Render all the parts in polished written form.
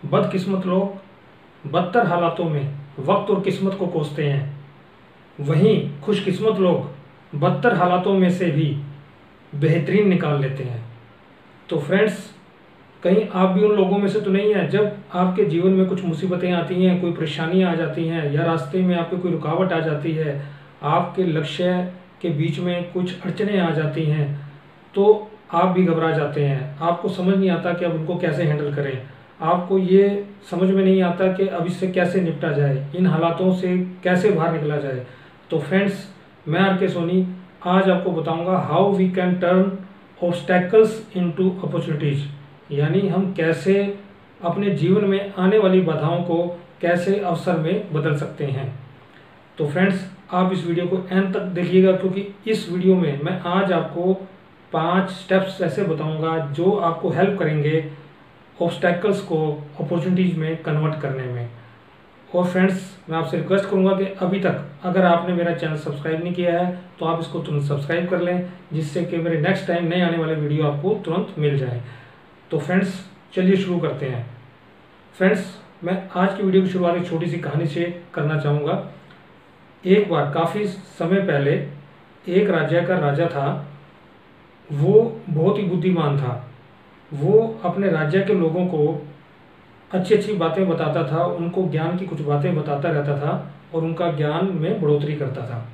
बदकिस्मत लोग बदतर हालातों में वक्त और किस्मत को कोसते हैं, वहीं खुशकिस्मत लोग बदतर हालातों में से भी बेहतरीन निकाल लेते हैं। तो फ्रेंड्स, कहीं आप भी उन लोगों में से तो नहीं हैं जब आपके जीवन में कुछ मुसीबतें आती हैं, कोई परेशानियां आ जाती हैं या रास्ते में आपके कोई रुकावट आ जाती है, आपके लक्ष्य के बीच में कुछ अड़चनें आ जाती हैं, तो आप भी घबरा जाते हैं। आपको समझ नहीं आता कि अब उनको कैसे हैंडल करें, आपको ये समझ में नहीं आता कि अब इससे कैसे निपटा जाए, इन हालातों से कैसे बाहर निकला जाए। तो फ्रेंड्स, मैं आर.के. सोनी आज आपको बताऊंगा how we can turn obstacles into opportunities, यानी हम कैसे अपने जीवन में आने वाली बाधाओं को कैसे अवसर में बदल सकते हैं। तो फ्रेंड्स, आप इस वीडियो को एंड तक देखिएगा, क्योंकि इस वीडियो में मैं आज आपको 5 स्टेप्स ऐसे बताऊंगा जो आपको हेल्प करेंगे ऑब्स्टैकल्स को अपॉर्चुनिटीज़ में कन्वर्ट करने में। और फ्रेंड्स, मैं आपसे रिक्वेस्ट करूंगा कि अभी तक अगर आपने मेरा चैनल सब्सक्राइब नहीं किया है तो आप इसको तुरंत सब्सक्राइब कर लें, जिससे कि मेरे नेक्स्ट टाइम नए आने वाले वीडियो आपको तुरंत मिल जाए। तो फ्रेंड्स, चलिए शुरू करते हैं। फ्रेंड्स, मैं आज की वीडियो की शुरुआत एक छोटी सी कहानी से करना चाहूँगा। एक बार काफ़ी समय पहले एक राज्य का राजा था। वो बहुत ही बुद्धिमान था। वो अपने राज्य के लोगों को अच्छी अच्छी बातें बताता था, उनको ज्ञान की कुछ बातें बताता रहता था और उनका ज्ञान में बढ़ोतरी करता था।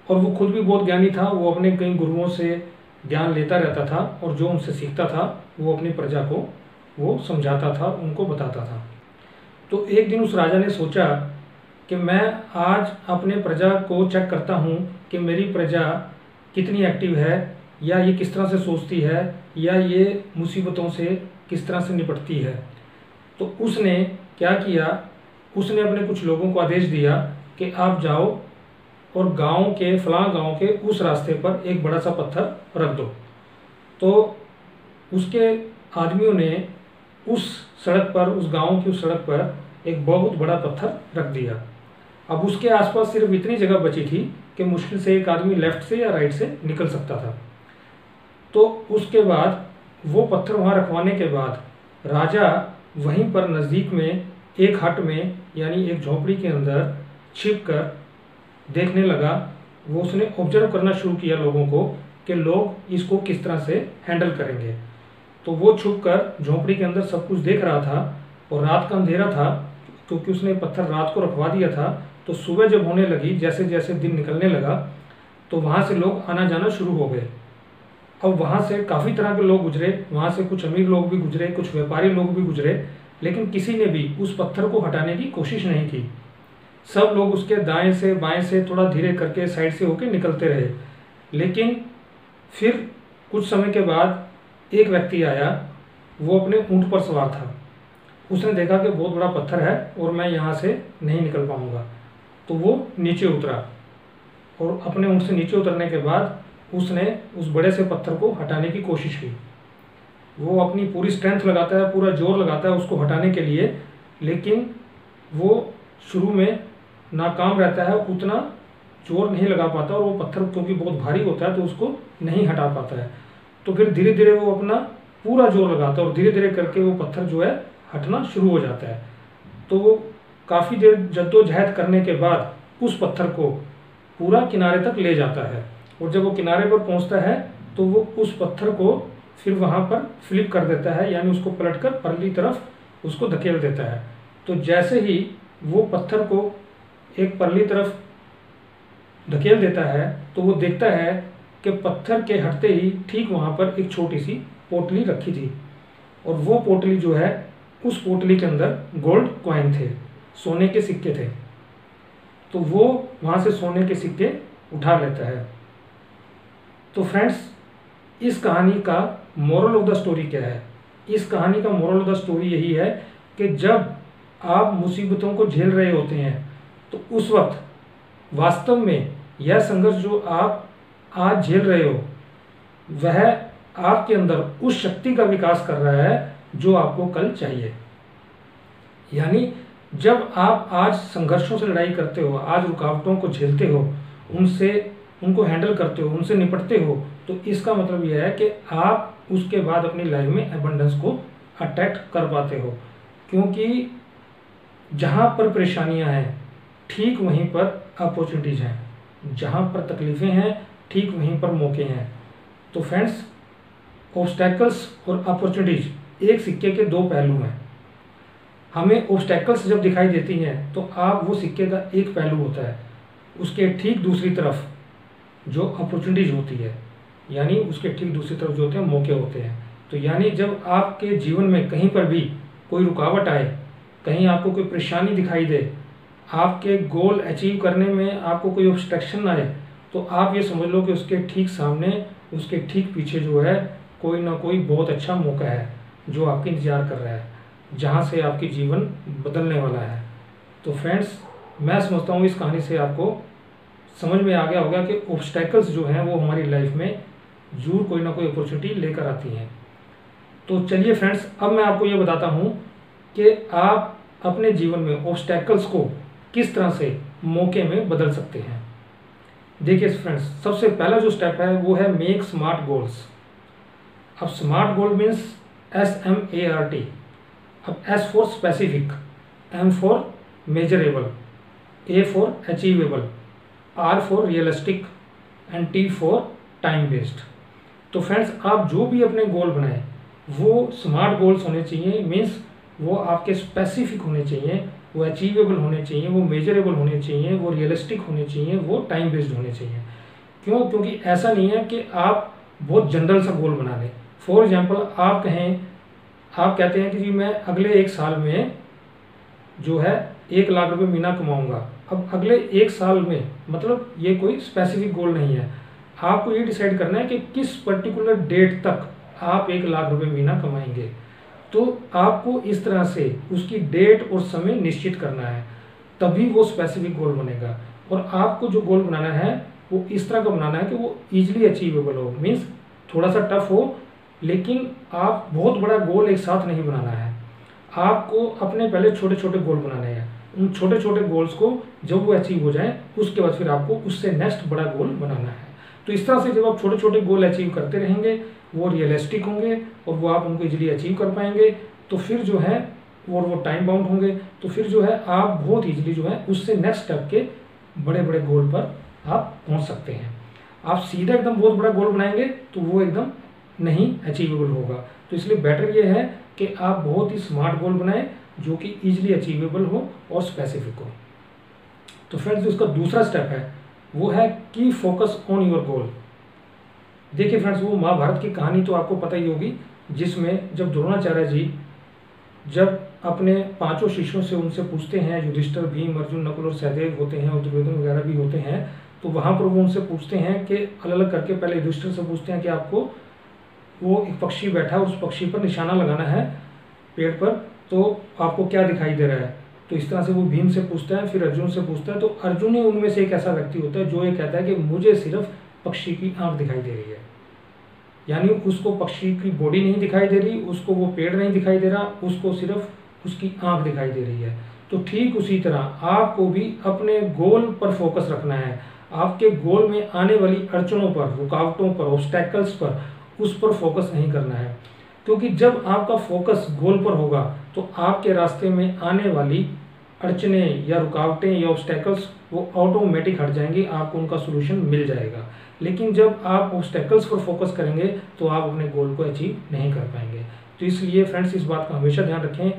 और वो खुद भी बहुत ज्ञानी था। वो अपने कई गुरुओं से ज्ञान लेता रहता था और जो उनसे सीखता था वो अपनी प्रजा को वो समझाता था, उनको बताता था। तो एक दिन उस राजा ने सोचा कि मैं आज अपने प्रजा को चेक करता हूँ कि मेरी प्रजा कितनी एक्टिव है, या ये किस तरह से सोचती है, या ये मुसीबतों से किस तरह से निपटती है। तो उसने क्या किया, उसने अपने कुछ लोगों को आदेश दिया कि आप जाओ और गांव के फलां गांव के उस रास्ते पर एक बड़ा सा पत्थर रख दो। तो उसके आदमियों ने उस सड़क पर, उस गांव की उस सड़क पर एक बहुत बड़ा पत्थर रख दिया। अब उसके आसपास सिर्फ इतनी जगह बची थी कि मुश्किल से एक आदमी लेफ्ट से या राइट से निकल सकता था। तो उसके बाद वो पत्थर वहाँ रखवाने के बाद राजा वहीं पर नज़दीक में एक हट में, यानी एक झोपड़ी के अंदर छिप कर देखने लगा। वो उसने ऑब्जर्व करना शुरू किया लोगों को कि लोग इसको किस तरह से हैंडल करेंगे। तो वो छुप कर झोपड़ी के अंदर सब कुछ देख रहा था। और रात का अंधेरा था, क्योंकि उसने पत्थर रात को रखवा दिया था। तो सुबह जब होने लगी, जैसे जैसे दिन निकलने लगा, तो वहाँ से लोग आना जाना शुरू हो गए। अब वहाँ से काफ़ी तरह के लोग गुजरे, वहाँ से कुछ अमीर लोग भी गुजरे, कुछ व्यापारी लोग भी गुजरे, लेकिन किसी ने भी उस पत्थर को हटाने की कोशिश नहीं की। सब लोग उसके दाएं से बाएं से थोड़ा धीरे करके साइड से होकर निकलते रहे। लेकिन फिर कुछ समय के बाद एक व्यक्ति आया। वो अपने ऊँट पर सवार था। उसने देखा कि बहुत बड़ा पत्थर है और मैं यहाँ से नहीं निकल पाऊँगा। तो वो नीचे उतरा और अपने ऊँट से नीचे उतरने के बाद उसने उस बड़े से पत्थर को हटाने की कोशिश की। वो अपनी पूरी स्ट्रेंथ लगाता है, पूरा जोर लगाता है उसको हटाने के लिए, लेकिन वो शुरू में नाकाम रहता है, उतना जोर नहीं लगा पाता और वो पत्थर क्योंकि बहुत भारी होता है तो उसको नहीं हटा पाता है। तो फिर धीरे धीरे वो अपना पूरा जोर लगाता है और धीरे धीरे करके वो पत्थर जो है हटना शुरू हो जाता है। तो वो काफ़ी देर जद्दोजहद करने के बाद उस पत्थर को पूरा किनारे तक ले जाता है। और जब वो किनारे पर पहुंचता है तो वो उस पत्थर को फिर वहाँ पर फ्लिप कर देता है, यानी उसको पलटकर परली तरफ उसको धकेल देता है। तो जैसे ही वो पत्थर को एक परली तरफ धकेल देता है तो वो देखता है कि पत्थर के हटते ही ठीक वहाँ पर एक छोटी सी पोटली रखी थी। और वो पोटली जो है, उस पोटली के अंदर गोल्ड कॉइन थे, सोने के सिक्के थे। तो वो वहाँ से सोने के सिक्के उठा लेता है। तो फ्रेंड्स, इस कहानी का मोरल ऑफ द स्टोरी क्या है? इस कहानी का मोरल ऑफ द स्टोरी यही है कि जब आप मुसीबतों को झेल रहे होते हैं तो उस वक्त वास्तव में यह संघर्ष जो आप आज झेल रहे हो वह आपके अंदर उस शक्ति का विकास कर रहा है जो आपको कल चाहिए। यानी जब आप आज संघर्षों से लड़ाई करते हो, आज रुकावटों को झेलते हो, उनको हैंडल करते हो, उनसे निपटते हो, तो इसका मतलब यह है कि आप उसके बाद अपनी लाइफ में एबंडेंस को अट्रैक्ट कर पाते हो। क्योंकि जहाँ पर परेशानियाँ हैं ठीक वहीं पर अपॉर्चुनिटीज़ हैं, जहाँ पर तकलीफ़ें हैं ठीक वहीं पर मौके हैं। तो फ्रेंड्स, ऑब्स्टैकल्स और अपॉर्चुनिटीज़ एक सिक्के के दो पहलू हैं। हमें ऑब्स्टैकल्स जब दिखाई देती हैं तो आप वो सिक्के का एक पहलू होता है, उसके ठीक दूसरी तरफ जो अपॉर्चुनिटीज़ होती है, यानी उसके ठीक दूसरी तरफ जो होते हैं मौके होते हैं। तो यानी जब आपके जीवन में कहीं पर भी कोई रुकावट आए, कहीं आपको कोई परेशानी दिखाई दे, आपके गोल अचीव करने में आपको कोई ऑब्स्ट्रक्शन आए, तो आप ये समझ लो कि उसके ठीक सामने, उसके ठीक पीछे जो है कोई ना कोई बहुत अच्छा मौका है जो आपके इंतज़ार कर रहा है, जहाँ से आपकी जीवन बदलने वाला है। तो फ्रेंड्स, मैं समझता हूँ इस कहानी से आपको समझ में आ गया होगा कि ऑब्स्टैकल्स जो हैं वो हमारी लाइफ में जरूर कोई ना कोई अपॉर्चुनिटी लेकर आती हैं। तो चलिए फ्रेंड्स, अब मैं आपको ये बताता हूँ कि आप अपने जीवन में ऑब्स्टैकल्स को किस तरह से मौके में बदल सकते हैं। देखिए फ्रेंड्स, सबसे पहला जो स्टेप है वो है मेक स्मार्ट गोल्स। अब स्मार्ट गोल मीन्स SMART। अब S for specific, M for measurable, A for achievable, R for realistic and T for time based. तो फ्रेंड्स, आप जो भी अपने गोल बनाएं वो स्मार्ट गोल्स होने चाहिए। मीन्स वो आपके स्पेसिफिक होने चाहिए, वो अचीवेबल होने चाहिए, वो मेजरेबल होने चाहिए, वो रियलिस्टिक होने चाहिए, वो टाइम बेस्ड होने चाहिए। क्यों? क्योंकि ऐसा नहीं है कि आप बहुत जनरल सा गोल बना लें। फॉर एग्जांपल, आप कहते हैं कि जी मैं अगले 1 साल में जो है 1 लाख रुपए महीना कमाऊंगा। अब अगले 1 साल में मतलब ये कोई स्पेसिफिक गोल नहीं है। आपको ये डिसाइड करना है कि किस पर्टिकुलर डेट तक आप 1 लाख रुपए महीना कमाएंगे। तो आपको इस तरह से उसकी डेट और समय निश्चित करना है, तभी वो स्पेसिफिक गोल बनेगा। और आपको जो गोल बनाना है वो इस तरह का बनाना है कि वो ईजिली अचीवेबल हो। मीन्स थोड़ा सा टफ हो, लेकिन आप बहुत बड़ा गोल एक साथ नहीं बनाना है। आपको अपने पहले छोटे छोटे गोल बनाने हैं। उन छोटे छोटे गोल्स को जब वो अचीव हो जाए उसके बाद फिर आपको उससे नेक्स्ट बड़ा गोल बनाना है। तो इस तरह से जब आप छोटे छोटे गोल अचीव करते रहेंगे वो रियलिस्टिक होंगे और वो आप उनको इजीली अचीव कर पाएंगे। तो फिर जो है वो टाइम बाउंड होंगे, तो फिर जो है आप बहुत इजीली जो है उससे नेक्स्ट स्टेप के बड़े बड़े गोल पर आप पहुंच सकते हैं। आप सीधा एकदम बहुत बड़ा गोल बनाएंगे तो वो एकदम नहीं अचीवेबल होगा। तो इसलिए बेटर ये है कि आप बहुत ही स्मार्ट गोल बनाएं जो कि ईजिली अचीवेबल हो और स्पेसिफिक हो। तो फ्रेंड्स, उसका दूसरा स्टेप है वो है की फोकस ऑन योर गोल। देखिए फ्रेंड्स, वो महाभारत की कहानी तो आपको पता ही होगी, जिसमें जब द्रोणाचार्य जी जब अपने 5 शिष्यों से उनसे पूछते हैं, युधिष्ठिर, भीम, अर्जुन, नकुल और सहदेव होते हैं और दुर्योधन वगैरह भी होते हैं, तो वहाँ पर वो उनसे पूछते हैं कि अलग अलग करके पहले युधिष्ठिर से पूछते हैं कि आपको वो एक पक्षी बैठा है, उस पक्षी पर निशाना लगाना है पेड़ पर, तो आपको क्या दिखाई दे रहा है। तो इस तरह से वो भीम से पूछता है, फिर अर्जुन से पूछता है। तो अर्जुन ही उनमें से एक ऐसा व्यक्ति होता है जो ये कहता है कि मुझे सिर्फ पक्षी की आंख दिखाई दे रही है। यानी उसको पक्षी की बॉडी नहीं दिखाई दे रही, उसको वो पेड़ नहीं दिखाई दे रहा, उसको सिर्फ उसकी आंख दिखाई दे रही है। तो ठीक उसी तरह आपको भी अपने गोल पर फोकस रखना है। आपके गोल में आने वाली अड़चनों पर, रुकावटों पर, ऑब्स्टैकल्स पर, उस पर फोकस नहीं करना है। क्योंकि जब आपका फोकस गोल पर होगा तो आपके रास्ते में आने वाली अड़चनें या रुकावटें या ऑब्स्टैकल्स वो ऑटोमेटिक हट जाएंगी, आपको उनका सोल्यूशन मिल जाएगा। लेकिन जब आप ऑब्स्टैकल्स पर फोकस करेंगे तो आप अपने गोल को अचीव नहीं कर पाएंगे। तो इसलिए फ्रेंड्स, इस बात का हमेशा ध्यान रखें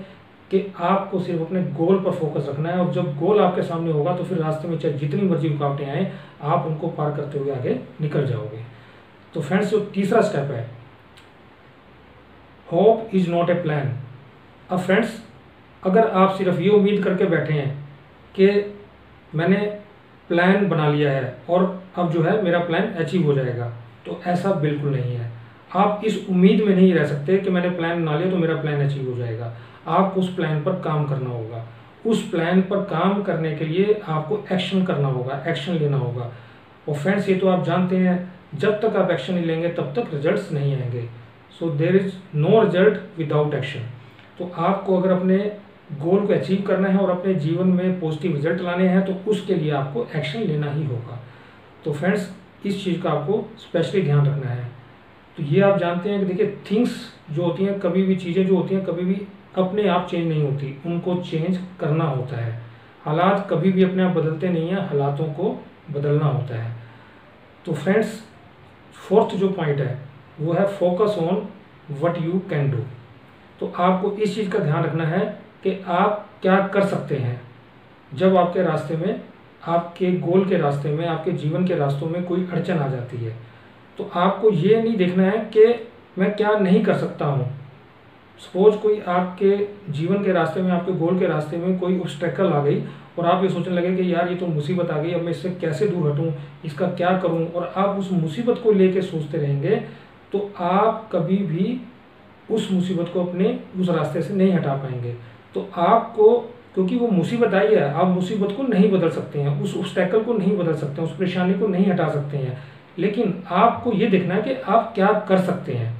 कि आपको सिर्फ अपने गोल पर फोकस रखना है। और जब गोल आपके सामने होगा तो फिर रास्ते में चाहे जितनी मर्जी रुकावटें आए, आप उनको पार करते हुए आगे निकल जाओगे। तो फ्रेंड्स, जो तीसरा स्टेप है, hope is not a plan. अब फ्रेंड्स, अगर आप सिर्फ ये उम्मीद करके बैठे हैं कि मैंने प्लान बना लिया है और अब जो है मेरा प्लान अचीव हो जाएगा, तो ऐसा बिल्कुल नहीं है। आप इस उम्मीद में नहीं रह सकते कि मैंने प्लान बना लिया तो मेरा प्लान अचीव हो जाएगा। आपको उस प्लान पर काम करना होगा। उस प्लान पर काम करने के लिए आपको एक्शन करना होगा, एक्शन लेना होगा। और फ्रेंड्स, ये तो आप जानते हैं, जब तक आप एक्शन नहीं लेंगे तब तक रिजल्ट्स नहीं आएंगे। So there is no result without action. तो आपको अगर अपने गोल को अचीव करना है और अपने जीवन में पॉजिटिव रिजल्ट लाने हैं तो उसके लिए आपको एक्शन लेना ही होगा। तो फ्रेंड्स इस चीज़ का आपको स्पेशली ध्यान रखना है। तो ये आप जानते हैं कि देखिए थिंग्स जो होती हैं, कभी भी चीज़ें जो होती हैं कभी भी अपने आप चेंज नहीं होती, उनको चेंज करना होता है। हालात कभी भी अपने आप बदलते नहीं हैं, हालातों को बदलना होता है। तो फ्रेंड्स फोर्थ जो पॉइंट है वो है focus on what you can do. तो आपको इस चीज़ का ध्यान रखना है कि आप क्या कर सकते हैं। जब आपके रास्ते में, आपके गोल के रास्ते में, आपके जीवन के रास्तों में कोई अड़चन आ जाती है तो आपको ये नहीं देखना है कि मैं क्या नहीं कर सकता हूँ। सपोज कोई आपके जीवन के रास्ते में, आपके गोल के रास्ते में कोई ऑब्स्टेकल आ गई और आप ये सोचने लगे कि यार ये तो मुसीबत आ गई, अब मैं इससे कैसे दूर हटूँ, इसका क्या करूँ, और आप उस मुसीबत को लेके सोचते रहेंगे तो आप कभी भी उस मुसीबत को अपने उस रास्ते से नहीं हटा पाएंगे। तो आपको, क्योंकि वो मुसीबत आई है, आप मुसीबत को नहीं बदल सकते हैं, उस ऑब्स्टेकल को नहीं बदल सकते हैं, उस परेशानी को नहीं हटा सकते हैं, लेकिन आपको ये देखना है कि आप क्या कर सकते हैं।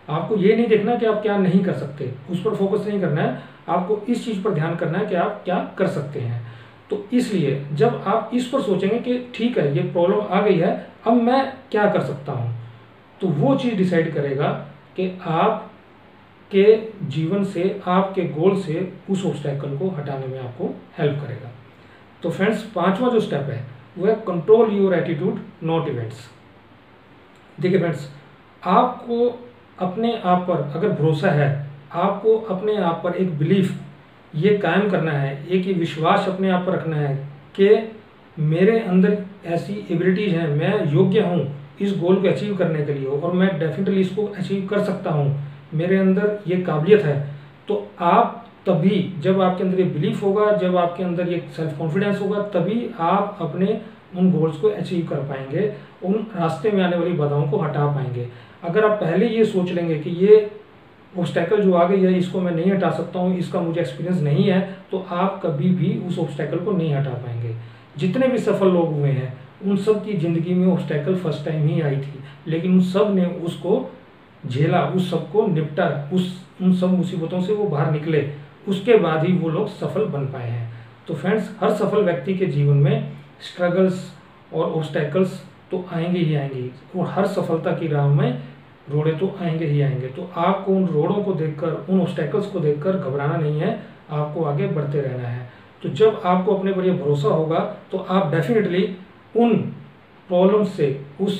आपको ये नहीं देखना कि आप क्या नहीं कर सकते, उस पर फोकस नहीं करना है, आपको इस चीज़ पर ध्यान करना है कि आप क्या कर सकते हैं। तो इसलिए जब आप इस पर सोचेंगे कि ठीक है ये प्रॉब्लम आ गई है, अब मैं क्या कर सकता हूँ, तो वो चीज़ डिसाइड करेगा कि आप के जीवन से, आपके गोल से उस ऑब्स्टेकल को हटाने में आपको हेल्प करेगा। तो फ्रेंड्स पांचवा जो स्टेप है वो है control your attitude not events. देखिए फ्रेंड्स, आपको अपने आप पर अगर भरोसा है, आपको अपने आप पर एक बिलीफ ये कायम करना है, एक ये विश्वास अपने आप पर रखना है कि मेरे अंदर ऐसी एबिलिटीज़ हैं, मैं योग्य हूँ इस गोल को अचीव करने के लिए और मैं डेफिनेटली इसको अचीव कर सकता हूँ, मेरे अंदर ये काबिलियत है। तो आप तभी, जब आपके अंदर ये बिलीफ होगा, जब आपके अंदर ये सेल्फ कॉन्फिडेंस होगा, तभी आप अपने उन गोल्स को अचीव कर पाएंगे, उन रास्ते में आने वाली बाधाओं को हटा पाएंगे। अगर आप पहले ये सोच लेंगे कि ये ऑब्स्टेकल जो आ गई है इसको मैं नहीं हटा सकता हूँ, इसका मुझे एक्सपीरियंस नहीं है, तो आप कभी भी उस ऑब्स्टेकल को नहीं हटा पाएंगे। जितने भी सफल लोग हुए हैं उन सब की ज़िंदगी में ऑब्स्टेकल फर्स्ट टाइम ही आई थी, लेकिन उन सब ने उसको झेला, उस सब को निपटा, उन सब मुसीबतों से वो बाहर निकले, उसके बाद ही वो लोग सफल बन पाए हैं। तो फ्रेंड्स हर सफल व्यक्ति के जीवन में स्ट्रगल्स और ऑब्स्टेकल्स तो आएंगे ही आएंगे, और हर सफलता की राह में रोड़े तो आएंगे ही आएंगे। तो आपको उन रोड़ों को देखकर, उन ऑब्स्टेकल्स को देखकर घबराना नहीं है, आपको आगे बढ़ते रहना है। तो जब आपको अपने पर यह भरोसा होगा तो आप डेफिनेटली उन प्रॉब्लम से, उस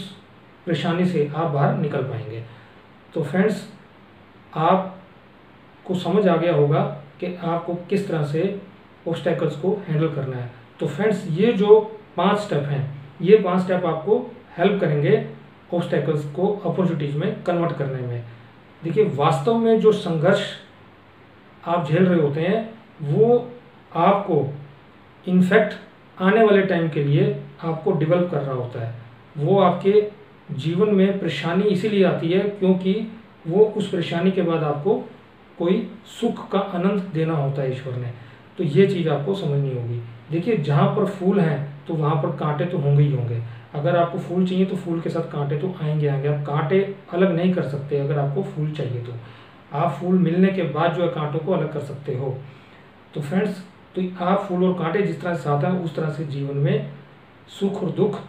परेशानी से आप बाहर निकल पाएंगे। तो फ्रेंड्स आपको समझ आ गया होगा कि आपको किस तरह से ऑब्स्टेकल्स को हैंडल करना है। तो फ्रेंड्स ये जो 5 स्टेप हैं, ये 5 स्टेप आपको हेल्प करेंगे ऑब्स्टेकल्स को अपॉर्चुनिटीज़ में कन्वर्ट करने में। देखिए वास्तव में जो संघर्ष आप झेल रहे होते हैं वो आपको इनफैक्ट आने वाले टाइम के लिए आपको डेवलप कर रहा होता है। वो आपके जीवन में परेशानी इसीलिए आती है क्योंकि वो उस परेशानी के बाद आपको कोई सुख का आनंद देना होता है ईश्वर ने। तो ये चीज़ आपको समझनी होगी। देखिए जहाँ पर फूल हैं तो वहाँ पर कांटे तो होंगे ही होंगे। अगर आपको फूल चाहिए तो फूल के साथ कांटे तो आएंगे आएंगे। आप कांटे अलग नहीं कर सकते। अगर आपको फूल चाहिए तो आप फूल मिलने के बाद जो है कांटों को अलग कर सकते हो। तो फ्रेंड्स तो आप फूल और कांटे जिस तरह से आता है उस तरह से जीवन में सुख और दुख,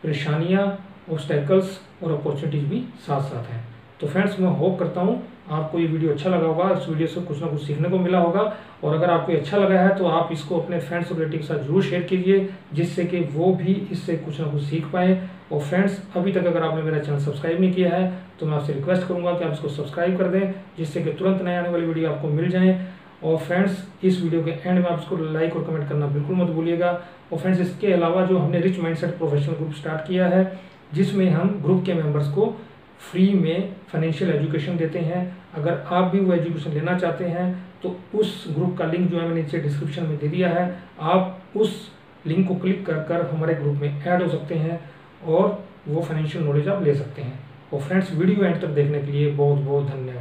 परेशानियाँ, ऑब्स्टेकल्स और अपॉर्चुनिटीज़ भी साथ साथ हैं। तो फ्रेंड्स मैं होप करता हूँ आपको ये वीडियो अच्छा लगा होगा, इस वीडियो से कुछ ना कुछ सीखने को मिला होगा। और अगर आपको अच्छा लगा है तो आप इसको अपने फ्रेंड्स और रिलेटिव के साथ जरूर शेयर कीजिए जिससे कि वो भी इससे कुछ ना कुछ सीख पाएँ। और फ्रेंड्स अभी तक अगर आपने मेरा चैनल सब्सक्राइब नहीं किया है तो मैं आपसे रिक्वेस्ट करूँगा कि आप इसको सब्सक्राइब कर दें जिससे कि तुरंत नए आने वाली वीडियो आपको मिल जाएँ। और फ्रेंड्स इस वीडियो के एंड में आप इसको लाइक और कमेंट करना बिल्कुल मत भूलिएगा। और फ्रेंड्स इसके अलावा जो हमने rich mindset professional group start किया है जिसमें हम ग्रुप के मेंबर्स को फ्री में फाइनेंशियल एजुकेशन देते हैं। अगर आप भी वो एजुकेशन लेना चाहते हैं तो उस ग्रुप का लिंक जो है मैंने नीचे डिस्क्रिप्शन में दे दिया है। आप उस लिंक को क्लिक कर हमारे ग्रुप में ऐड हो सकते हैं और वो फाइनेंशियल नॉलेज आप ले सकते हैं। और फ्रेंड्स वीडियो एंड तक देखने के लिए बहुत बहुत धन्यवाद।